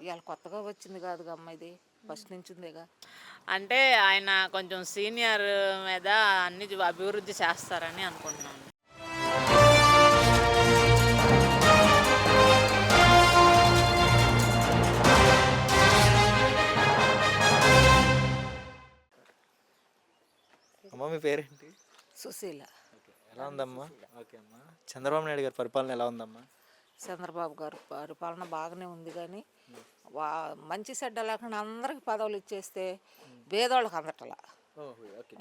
ఇవాళ కొత్తగా వచ్చింది కాదుగా అమ్మ, ఇది ఫస్ట్ నుంచి ఉందేగా. అంటే ఆయన కొంచెం సీనియర్ మీద అన్ని అభివృద్ధి చేస్తారని అనుకుంటున్నాను. అమ్మ మీ పేరేంటి? సుశీల. ఓకే, ఎలా ఉందమ్మా? ఓకే అమ్మా, చంద్రబాబు నాయుడు గారి పరిపాలన ఎలా ఉందమ్మా? చంద్రబాబు గారు పరిపాలన బాగానే ఉంది, కానీ మంచి చెడ్డ లేకుండా అందరికి పదవులు ఇచ్చేస్తే పేదోళ్ళకి అందటలా ఓకే,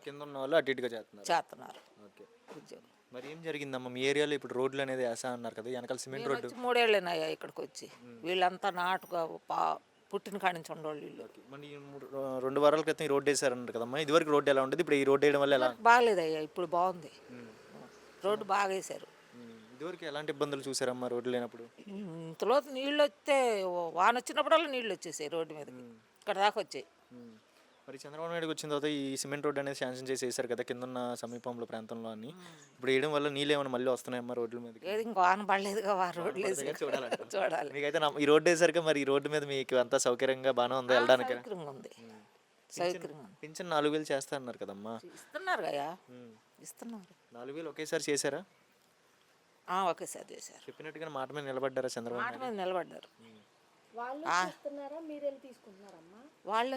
కింద ఉన్న వాళ్ళు అటు ఇటుగా చేస్తున్నారు ఓకే, ఉద్యోగం. మరి ఏం జరిగిందమ్మా మీ ఏరియాలో? ఇప్పుడు రోడ్లు అనేది వేసా అన్నారు కదా, వెనకాల సిమెంట్ రోడ్డు. 3 ఏళ్ళైనాయా ఇక్కడికి వచ్చి. వీళ్ళంతా నాటుగా పుట్టిన కాడి నుంచి ఉండేవాళ్ళు వీళ్ళు. మరి 2 వారాల క్రితం ఈ రోడ్డు వేసారన్నారు కదమ్మా, ఇదివరకు రోడ్డు ఎలా ఉండేది, ఇప్పుడు ఈ రోడ్డు వేయడం వల్ల ఎలా? బాగాలేదయ్యా, ఇప్పుడు బాగుంది. రోడ్డు బాగా వేశారు. ఇదివరకు ఎలాంటి ఇబ్బందులు చూసారమ్మా రోడ్లు లేనప్పుడు? ఇంతలో నీళ్ళు వస్తే వాన వచ్చినప్పుడల్లా నీళ్ళు వచ్చేసాయి రోడ్డు మీదకి, ఇక్కడ దాకా వచ్చాయి. మరి చంద్రబాబు నాయుడుకి వచ్చిన తర్వాత ఈ సిమెంట్ రోడ్డు అనేది శాంక్షన్ చేసి వేశారు కదా కింద ఉన్న సమీపంలో ప్రాంతంలో అని. ఇప్పుడు వేయడం వల్ల నీళ్ళు ఏమైనా మళ్ళీ వస్తున్నాయమ్మా రోడ్ల మీద? ఏది ఇంకా వాన పడలేదుగా, రోడ్లు వేసి చూడాలి. మీకైతే ఈ రోడ్డు వేసారుగా, మరి ఈ రోడ్డు మీద మీకు అంతా సౌకర్యంగా బాగానే ఉందా వెళ్ళడానికి? సౌకర్యంగా ఉంది, సౌకర్యంగా ఉంది. పింఛన్ 4,000 చేస్తా అన్నారు కదమ్మా. ఇస్తున్నారు కదా, ఇస్తున్నారు. 4,000 ఒకేసారి చేశారా? ఒకేసారి చేశారు. చెప్పినట్టుగా మాట మీద నిలబడ్డారా చంద్రబాబు? మాట మీద నిలబడ్డారు. వాళ్ళు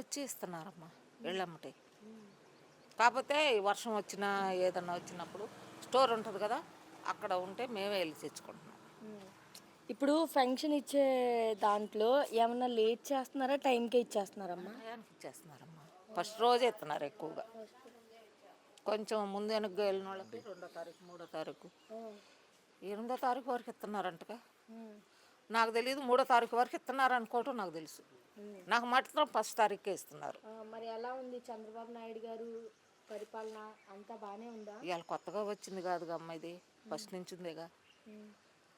వచ్చి ఇస్తున్నారమ్మా వెళ్ళమ్మటే. కాకపోతే వర్షం వచ్చినా ఏదన్నా వచ్చినప్పుడు స్టోర్ ఉంటుంది కదా, అక్కడ ఉంటే మేమే వెళ్ళి తెచ్చుకుంటున్నాం. ఇప్పుడు ఫంక్షన్ ఇచ్చే దాంట్లో ఏమన్నా లేట్ చేస్తున్నారా, టైంకే ఇచ్చేస్తున్నారమ్మా? టయానికి ఇచ్చేస్తున్నారమ్మా. ఫస్ట్ రోజే ఇస్తున్నారు ఎక్కువగా. కొంచెం ముందు వెనక్కి వెళ్ళిన వాళ్ళకి 2వ తారీఖు 3వ తారీఖు 8వ తారీఖు వరకు ఇస్తున్నారంటగా. నాకు తెలియదు, 3వ తారీఖు వరకు ఇస్తున్నారు అనుకోవటం నాకు తెలుసు. నాకు మాత్రం ఫస్ట్ తారీఖుకే ఇస్తున్నారు. మరి ఎలా ఉంది చంద్రబాబు నాయుడు గారు పరిపాలన? అంతా బాగానే ఉందా? ఇవాళ కొత్తగా వచ్చింది కాదుగా అమ్మ, ఇది ఫస్ట్ నుంచి ఉందేగా.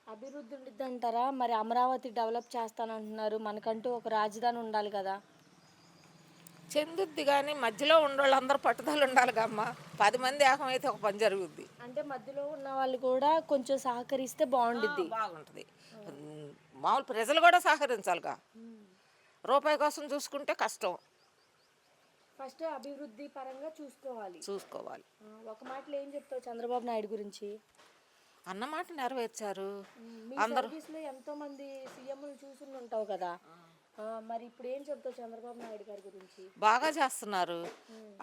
అభివృద్ధి ఉండిద్ది అంటారా? మరి అమరావతి డెవలప్ చేస్తానంటున్నారు, మనకంటూ ఒక రాజధాని ఉండాలి కదా. చెందుద్ది, కానీ మధ్యలో ఉండేవాళ్ళందరూ పట్టుదల ఉండాలిగా అమ్మ. 10 మంది ఏకమైతే ఒక పని జరుగుద్ది. అంటే మధ్యలో ఉన్న వాళ్ళు కూడా కొంచెం సహకరిస్తే బాగుండిద్ది, బాగుంటుంది. మామూలు ప్రజలు కూడా సహకరించాలిగా. రూపాయి కోసం చూసుకుంటే కష్టం. ఫస్ట్ అభివృద్ధి పరంగా చూసుకోవాలి. ఒక మాటలో ఏం చెప్తావు చంద్రబాబు నాయుడు గురించి? అన్నమాట నెరవేర్చారు. అందరూ ఎంతో మంది సీఎంలు చూసి ఉంటావు కదా, మరి ఇప్పుడు ఏం చెప్తావు చంద్రబాబు నాయుడు గారి గురించి? బాగా చేస్తున్నారు.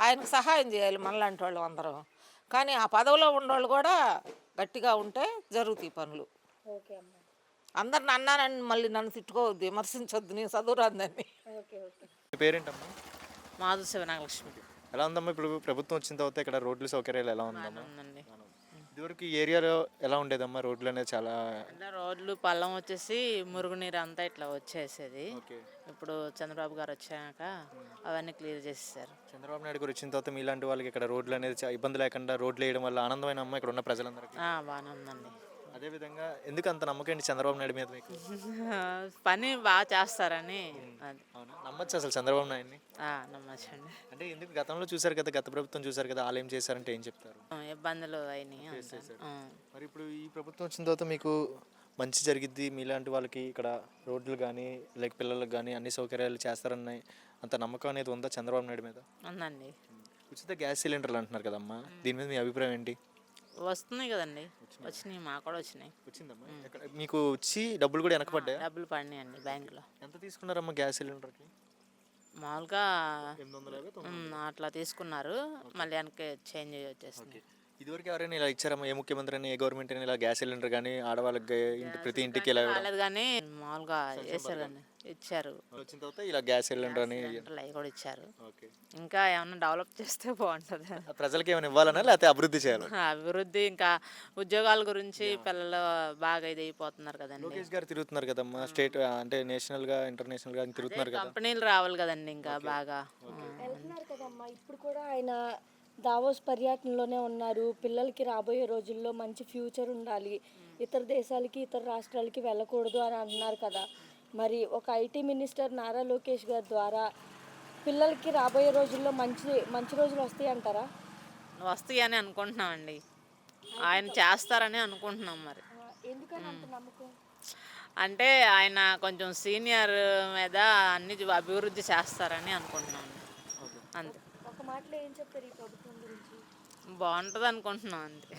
ఆయనకు సహాయం చేయాలి మనలాంటి వాళ్ళు అందరం. కానీ ఆ పదవిలో ఉన్నవాళ్ళు కూడా గట్టిగా ఉంటే జరుగుతాయి పనులు. ఓకే అమ్మ. అందరిని అన్నానని మళ్ళీ నన్ను తిట్టుకోవద్దు, విమర్శించొద్దు, నేను చదువురాందని. మీ పేరేంటమ్మా? మాధు శివనాగలక్ష్మి. ఎలా ఉందమ్మా ఇప్పుడు ప్రభుత్వం వచ్చిన తర్వాత ఇక్కడ రోడ్లు సౌకర్యాలు ఎలా ఉందమ్మా? ఉందండి. ఇదివరకు ఈ ఏరియాలో ఎలా ఉండేదమ్మా రోడ్లు అనేది? చాలా రోడ్లు పల్లం వచ్చేసి మురుగునీరు అంతా ఇట్లా వచ్చేసేది. ఓకే, ఇప్పుడు చంద్రబాబు గారు వచ్చాక అవన్నీ క్లియర్ చేసేసారు. చంద్రబాబు నాయుడు గారు వచ్చిన తర్వాత మీలాంటి వాళ్ళకి ఇక్కడ రోడ్లు అనేది ఇబ్బంది లేకుండా రోడ్లు వేయడం వల్ల ఆనందమైన అమ్మ ఇక్కడ ఉన్న ప్రజలందరికీ? బాగానే ఉందండి. అదేవిధంగా ఎందుకు అంత నమ్మకం ఏంటి చంద్రబాబు నాయుడు మీద మీకు? పని బాగా చేస్తారని. అవునా, నమ్మచ్చు అసలు చంద్రబాబు నాయుడిని? నమ్మచ్చండి. అంటే ఎందుకు గతంలో చూసారు కదా, గత ప్రభుత్వం చూసారు కదా, వాళ్ళు ఏం చేశారంటే ఏం చెప్తారు? ఇబ్బందులు అయినాయి. మరి ఇప్పుడు ఈ ప్రభుత్వం వచ్చిన తర్వాత మీకు మంచి జరిగిద్ది, మీలాంటి వాళ్ళకి ఇక్కడ రోడ్లు కానీ లైక్ పిల్లలకు కానీ అన్ని సౌకర్యాలు చేస్తారని అంత నమ్మకం అనేది ఉందా చంద్రబాబు నాయుడు మీద? ఉందండి. ఉచిత గ్యాస్ సిలిండర్లు అంటున్నారు కదమ్మా, దీని మీద మీ అభిప్రాయం ఏంటి? వస్తున్నాయి కదండి, వచ్చినాయి, మాకు కూడా వచ్చినాయి. వచ్చిందమ్మా? మీకు వచ్చి డబ్బులు కూడా వెనకపడ్డాయి? డబ్బులు పడినాయండి బ్యాంకులో. ఎంత తీసుకున్నారమ్మా గ్యాస్ సిలిండర్కి? మామూలుగా 850 అట్లా తీసుకున్నారు, మళ్ళీ వెనక్కి చేంజ్ వచ్చేసింది. ఇదివరకు ఎవరైనా ఇలా ఇచ్చారమ్మా? ఏ ముఖ్యమంత్రి అని, ఏ గవర్నమెంట్ అని ఇలా గ్యాస్ సిలిండర్ కానీ ఆడవాళ్ళకి ప్రతి ఇంటికి ఇలా రాలేదు, కానీ మామూలుగా వేసారు కానీ ఇచ్చారు. వచ్చిన తర్వాత ఇలా గ్యాస్ సిలిండర్ అని అవి కూడా ఇచ్చారు. ఇంకా ఏమన్నా డెవలప్ చేస్తే బాగుంటుంది. ప్రజలకి ఏమైనా ఇవ్వాలన్నా లేకపోతే అభివృద్ధి చేయాలి? అభివృద్ధి, ఇంకా ఉద్యోగాల గురించి పిల్లలు బాగా ఇది అయిపోతున్నారు కదండి. లోకేష్ గారు తిరుగుతున్నారు కదమ్మా, స్టేట్ అంటే నేషనల్ గా ఇంటర్నేషనల్ గా తిరుగుతున్నారు కదా, కంపెనీలు రావాలి కదండి, ఇంకా బాగా వెళ్తున్నారు కదమ్మా. ఇప్పుడు కూడా ఆయన దావోస్ పర్యటనలోనే ఉన్నారు. పిల్లలకి రాబోయే రోజుల్లో మంచి ఫ్యూచర్ ఉండాలి, ఇతర దేశాలకి ఇతర రాష్ట్రాలకి వెళ్ళకూడదు అని అంటున్నారు కదా. మరి ఒక ఐటీ మినిస్టర్ నారా లోకేష్ గారి ద్వారా పిల్లలకి రాబోయే రోజుల్లో మంచి రోజులు వస్తాయి అంటారా? వస్తాయి అని అనుకుంటున్నామండి, ఆయన చేస్తారని అనుకుంటున్నాం. మరి ఎందుకని అంత నమ్మకం? అంటే ఆయన కొంచెం సీనియర్ మీద అన్ని అభివృద్ధి చేస్తారని అనుకుంటున్నాను. అంతే. ఒక మాటలో ఏం చెప్తారు ఈ ప్రభుత్వం గురించి? బాగుంటుంది అనుకుంటున్నాం అంతే.